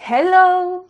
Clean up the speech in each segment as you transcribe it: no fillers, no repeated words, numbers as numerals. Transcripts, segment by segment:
Hello!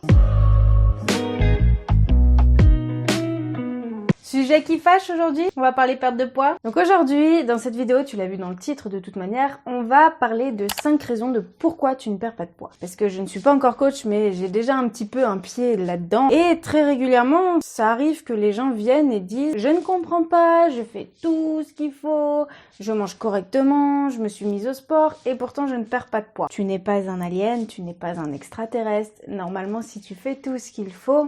Sujet qui fâche aujourd'hui, on va parler perte de poids. Donc aujourd'hui, dans cette vidéo, tu l'as vu dans le titre de toute manière, on va parler de 5 raisons de pourquoi tu ne perds pas de poids. Parce que je ne suis pas encore coach, mais j'ai déjà un petit peu un pied là-dedans. Et très régulièrement, ça arrive que les gens viennent et disent « Je ne comprends pas, je fais tout ce qu'il faut, je mange correctement, je me suis mise au sport et pourtant je ne perds pas de poids. » Tu n'es pas un alien, tu n'es pas un extraterrestre. Normalement, si tu fais tout ce qu'il faut,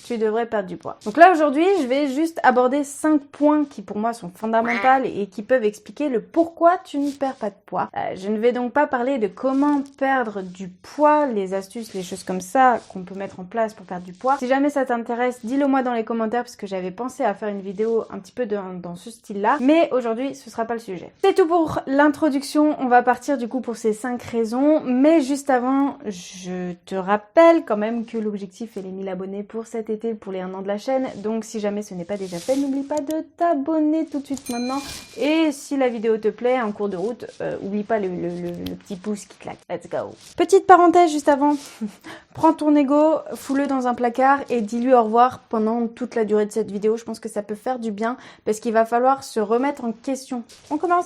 tu devrais perdre du poids. Donc là, aujourd'hui, je vais juste aborder 5 points qui pour moi sont fondamentaux et qui peuvent expliquer le pourquoi tu ne perds pas de poids. Je ne vais donc pas parler de comment perdre du poids, les astuces, les choses comme ça qu'on peut mettre en place pour perdre du poids. Si jamais ça t'intéresse, dis-le moi dans les commentaires parce que j'avais pensé à faire une vidéo un petit peu dans ce style-là. Mais aujourd'hui, ce sera pas le sujet. C'est tout pour l'introduction. On va partir du coup pour ces 5 raisons. Mais juste avant, je te rappelle quand même que l'objectif est les 1000 abonnés pour cet été, pour les 1 an de la chaîne. Donc si jamais ce n'est pas déjà fait, n'oublie pas de t'abonner tout de suite maintenant. Et si la vidéo te plaît en cours de route, oublie pas le petit pouce qui claque. Let's go. Petite parenthèse juste avant. Prends ton ego, fous-le dans un placard et dis-lui au revoir pendant toute la durée de cette vidéo. Je pense que ça peut faire du bien parce qu'il va falloir se remettre en question. On commence.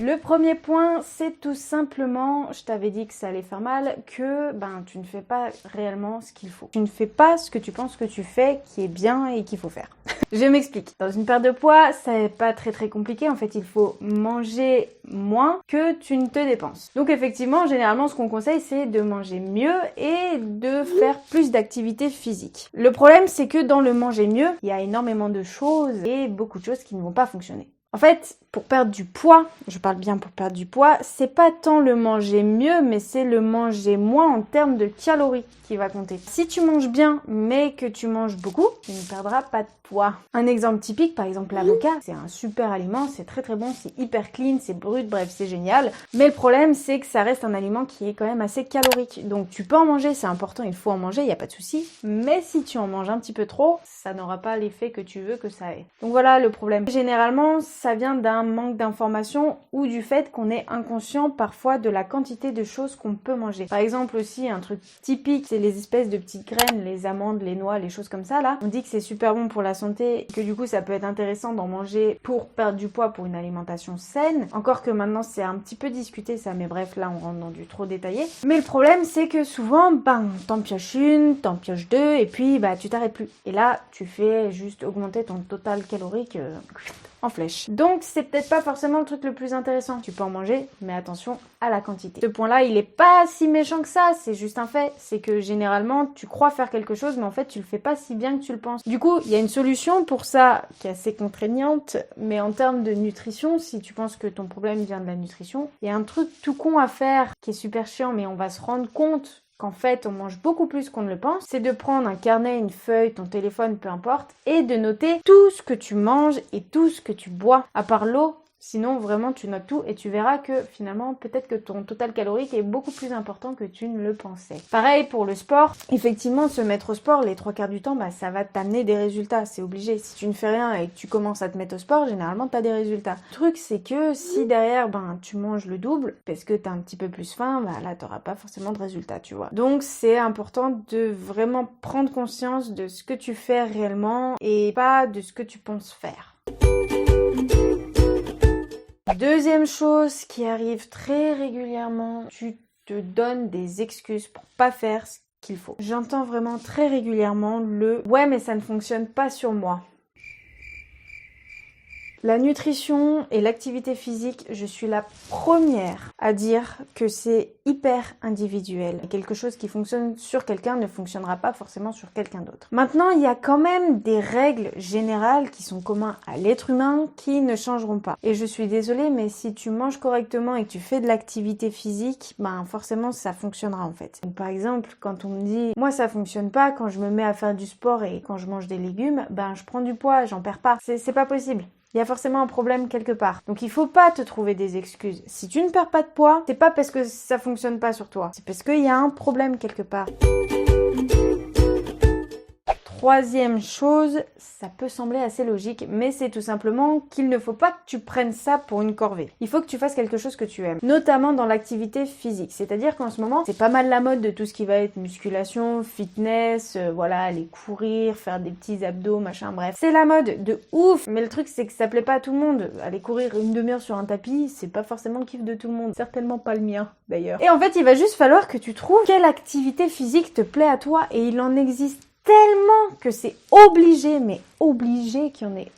Le premier point, c'est tout simplement, je t'avais dit que ça allait faire mal, que tu ne fais pas réellement ce qu'il faut. Tu ne fais pas ce que tu penses que tu fais qui est bien et qu'il faut faire. Je m'explique. Dans une perte de poids, ça n'est pas très compliqué. En fait, il faut manger moins que tu ne te dépenses. Donc effectivement, généralement, ce qu'on conseille, c'est de manger mieux et de faire plus d'activité physique. Le problème, c'est que dans le manger mieux, il y a énormément de choses et beaucoup de choses qui ne vont pas fonctionner. En fait, pour perdre du poids, je parle bien pour perdre du poids, c'est pas tant le manger mieux, mais c'est le manger moins en termes de calories qui va compter. Si tu manges bien, mais que tu manges beaucoup, tu ne perdras pas de poids. Un exemple typique, par exemple l'avocat, c'est un super aliment, c'est très bon, c'est hyper clean, c'est brut, bref, c'est génial. Mais le problème, c'est que ça reste un aliment qui est quand même assez calorique. Donc tu peux en manger, c'est important, il faut en manger, il n'y a pas de souci. Mais si tu en manges un petit peu trop, ça n'aura pas l'effet que tu veux que ça ait. Donc voilà le problème. Généralement, ça vient d'un manque d'information ou du fait qu'on est inconscient parfois de la quantité de choses qu'on peut manger. Par exemple aussi, un truc typique, c'est les espèces de petites graines, les amandes, les noix, les choses comme ça là. On dit que c'est super bon pour la santé, que du coup ça peut être intéressant d'en manger pour perdre du poids pour une alimentation saine. Encore que maintenant c'est un petit peu discuté ça, mais bref là on rentre dans du trop détaillé. Mais le problème c'est que souvent, t'en pioches une, t'en pioches deux et puis tu t'arrêtes plus. Et là tu fais juste augmenter ton total calorique en flèche. Donc c'est peut-être pas forcément le truc le plus intéressant. Tu peux en manger, mais attention à la quantité. Ce point-là, il est pas si méchant que ça, c'est juste un fait. C'est que généralement, tu crois faire quelque chose, mais en fait, tu le fais pas si bien que tu le penses. Du coup, il y a une solution pour ça qui est assez contraignante, mais en termes de nutrition, si tu penses que ton problème vient de la nutrition, il y a un truc tout con à faire qui est super chiant, mais on va se rendre compte qu'en fait on mange beaucoup plus qu'on ne le pense, c'est de prendre un carnet, une feuille, ton téléphone, peu importe, et de noter tout ce que tu manges et tout ce que tu bois, à part l'eau. Sinon, vraiment, tu notes tout et tu verras que finalement, peut-être que ton total calorique est beaucoup plus important que tu ne le pensais. Pareil pour le sport. Effectivement, se mettre au sport, les 3/4 du temps, ça va t'amener des résultats. C'est obligé. Si tu ne fais rien et que tu commences à te mettre au sport, généralement, tu as des résultats. Le truc, c'est que si derrière, tu manges le double, parce que tu as un petit peu plus faim, là, tu n'auras pas forcément de résultats, tu vois. Donc, c'est important de vraiment prendre conscience de ce que tu fais réellement et pas de ce que tu penses faire. Deuxième chose qui arrive très régulièrement, tu te donnes des excuses pour pas faire ce qu'il faut. J'entends vraiment très régulièrement le « ouais mais ça ne fonctionne pas sur moi ». La nutrition et l'activité physique, je suis la première à dire que c'est hyper individuel. Quelque chose qui fonctionne sur quelqu'un ne fonctionnera pas forcément sur quelqu'un d'autre. Maintenant, il y a quand même des règles générales qui sont communes à l'être humain qui ne changeront pas. Et je suis désolée, mais si tu manges correctement et que tu fais de l'activité physique, forcément ça fonctionnera en fait. Donc, par exemple, quand on me dit « moi ça fonctionne pas quand je me mets à faire du sport et quand je mange des légumes, je prends du poids, j'en perds pas ». C'est pas possible. Il y a forcément un problème quelque part. Donc il faut pas te trouver des excuses. Si tu ne perds pas de poids, c'est pas parce que ça fonctionne pas sur toi. C'est parce qu'il y a un problème quelque part. troisième chose, ça peut sembler assez logique, mais c'est tout simplement qu'il ne faut pas que tu prennes ça pour une corvée. Il faut que tu fasses quelque chose que tu aimes, notamment dans l'activité physique. C'est-à-dire qu'en ce moment, c'est pas mal la mode de tout ce qui va être musculation, fitness, voilà, aller courir, faire des petits abdos, machin, bref. C'est la mode de ouf, mais le truc c'est que ça plaît pas à tout le monde. Aller courir une demi-heure sur un tapis, c'est pas forcément le kiff de tout le monde. Certainement pas le mien, d'ailleurs. Et en fait, il va juste falloir que tu trouves quelle activité physique te plaît à toi, et il en existe tellement que c'est obligé, mais obligé qu'il y en ait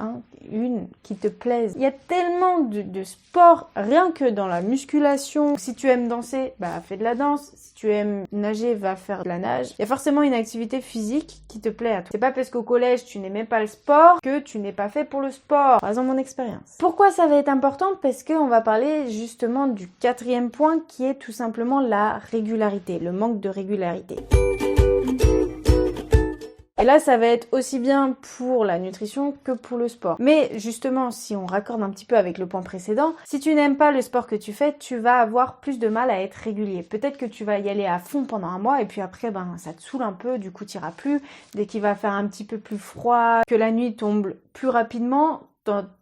une qui te plaise. Il y a tellement de sports, rien que dans la musculation. Si tu aimes danser, bah fais de la danse. Si tu aimes nager, va faire de la nage. Il y a forcément une activité physique qui te plaît à toi. C'est pas parce qu'au collège tu n'aimais pas le sport que tu n'es pas fait pour le sport. Par exemple, mon expérience. Pourquoi ça va être important? Parce qu'on va parler justement du quatrième point qui est tout simplement la régularité, le manque de régularité. Et là, ça va être aussi bien pour la nutrition que pour le sport. Mais justement, si on raccorde un petit peu avec le point précédent, si tu n'aimes pas le sport que tu fais, tu vas avoir plus de mal à être régulier. Peut-être que tu vas y aller à fond pendant un mois et puis après, ça te saoule un peu, du coup, tu n'iras plus. Dès qu'il va faire un petit peu plus froid, que la nuit tombe plus rapidement,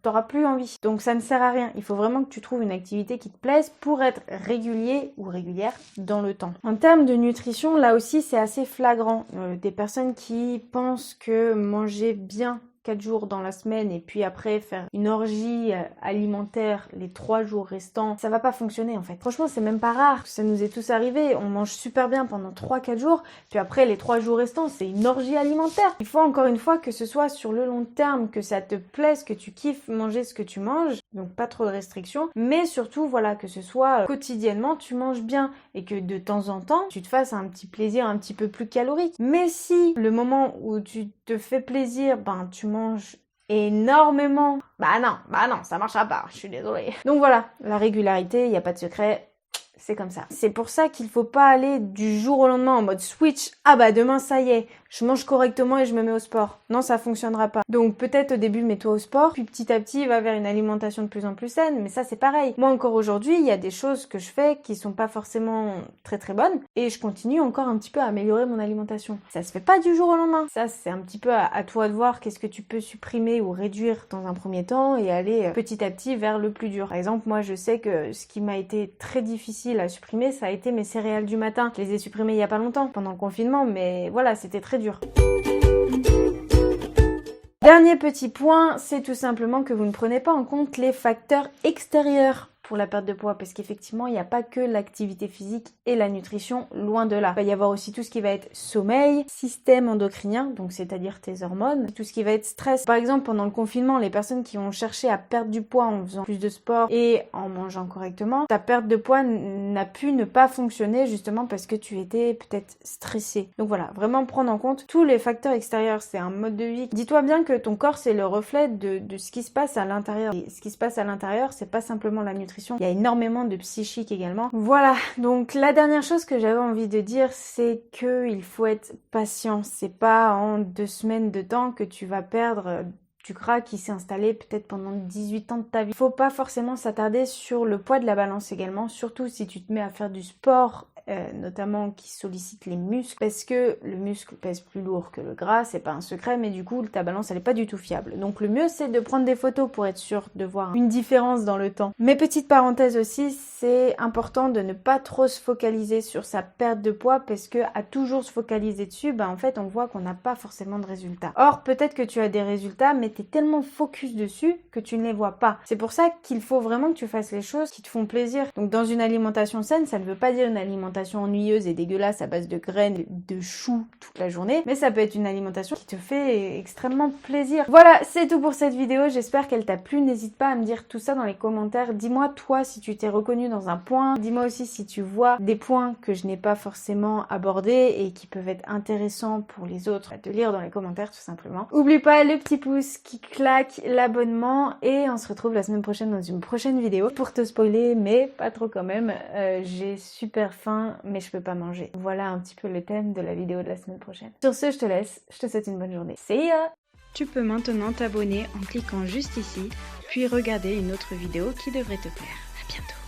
t'auras plus envie. Donc ça ne sert à rien. Il faut vraiment que tu trouves une activité qui te plaise pour être régulier ou régulière dans le temps. En termes de nutrition, là aussi c'est assez flagrant. Des personnes qui pensent que manger bien 4 jours dans la semaine et puis après faire une orgie alimentaire les 3 jours restants, ça va pas fonctionner en fait. Franchement, c'est même pas rare, ça nous est tous arrivé, on mange super bien pendant 3-4 jours, puis après les 3 jours restants, c'est une orgie alimentaire. Il faut encore une fois que ce soit sur le long terme, que ça te plaise, que tu kiffes manger ce que tu manges, donc pas trop de restrictions, mais surtout voilà, que ce soit quotidiennement tu manges bien et que de temps en temps tu te fasses un petit plaisir un petit peu plus calorique. Mais si le moment où tu te fais plaisir, tu manges énormément, bah non, ça marchera pas, je suis désolée. Donc voilà, la régularité, il n'y a pas de secret. C'est comme ça. C'est pour ça qu'il faut pas aller du jour au lendemain en mode switch. Ah bah demain ça y est, je mange correctement et je me mets au sport. Non, ça fonctionnera pas. Donc peut-être au début mets-toi au sport, puis petit à petit va vers une alimentation de plus en plus saine, mais ça c'est pareil. Moi encore aujourd'hui, il y a des choses que je fais qui sont pas forcément très très bonnes et je continue encore un petit peu à améliorer mon alimentation. Ça se fait pas du jour au lendemain. Ça c'est un petit peu à toi de voir qu'est-ce que tu peux supprimer ou réduire dans un premier temps et aller petit à petit vers le plus dur. Par exemple, moi je sais que ce qui m'a été très difficile à supprimer, ça a été mes céréales du matin. Je les ai supprimées il y a pas longtemps, pendant le confinement, mais voilà, c'était très dur. Dernier petit point, c'est tout simplement que vous ne prenez pas en compte les facteurs extérieurs pour la perte de poids, parce qu'effectivement il n'y a pas que l'activité physique et la nutrition, loin de là. Il va y avoir aussi tout ce qui va être sommeil, système endocrinien, donc c'est-à-dire tes hormones, tout ce qui va être stress. Par exemple, pendant le confinement, les personnes qui ont cherché à perdre du poids en faisant plus de sport et en mangeant correctement, ta perte de poids n'a pu ne pas fonctionner justement parce que tu étais peut-être stressé. Donc voilà, vraiment prendre en compte tous les facteurs extérieurs, c'est un mode de vie. Dis-toi bien que ton corps c'est le reflet de ce qui se passe à l'intérieur. Et ce qui se passe à l'intérieur, c'est pas simplement la nutrition. Il y a énormément de psychique également. Voilà, donc la dernière chose que j'avais envie de dire, c'est qu'il faut être patient. C'est pas en 2 semaines de temps que tu vas perdre du gras qui s'est installé peut-être pendant 18 ans de ta vie. Il faut pas forcément s'attarder sur le poids de la balance également, surtout si tu te mets à faire du sport, notamment qui sollicite les muscles, parce que le muscle pèse plus lourd que le gras, c'est pas un secret, mais du coup ta balance elle est pas du tout fiable. Donc le mieux c'est de prendre des photos pour être sûr de voir une différence dans le temps. Mais petite parenthèse aussi, c'est important de ne pas trop se focaliser sur sa perte de poids, parce que à toujours se focaliser dessus, en fait on voit qu'on n'a pas forcément de résultats. Or peut-être que tu as des résultats, mais t'es tellement focus dessus que tu ne les vois pas. C'est pour ça qu'il faut vraiment que tu fasses les choses qui te font plaisir. Donc dans une alimentation saine, ça ne veut pas dire une alimentation ennuyeuse et dégueulasse à base de graines, de choux toute la journée, mais ça peut être une alimentation qui te fait extrêmement plaisir. Voilà, c'est tout pour cette vidéo, j'espère qu'elle t'a plu. N'hésite pas à me dire tout ça dans les commentaires. Dis-moi toi si tu t'es reconnu dans un point, dis-moi aussi si tu vois des points que je n'ai pas forcément abordés et qui peuvent être intéressants pour les autres à te lire dans les commentaires tout simplement. Oublie pas le petit pouce qui claque, l'abonnement, et on se retrouve la semaine prochaine dans une prochaine vidéo. Pour te spoiler, mais pas trop quand même, j'ai super faim mais je peux pas manger. Voilà un petit peu le thème de la vidéo de la semaine prochaine. Sur ce, je te laisse, je te souhaite une bonne journée. See ya! Tu peux maintenant t'abonner en cliquant juste ici, puis regarder une autre vidéo qui devrait te plaire. À bientôt!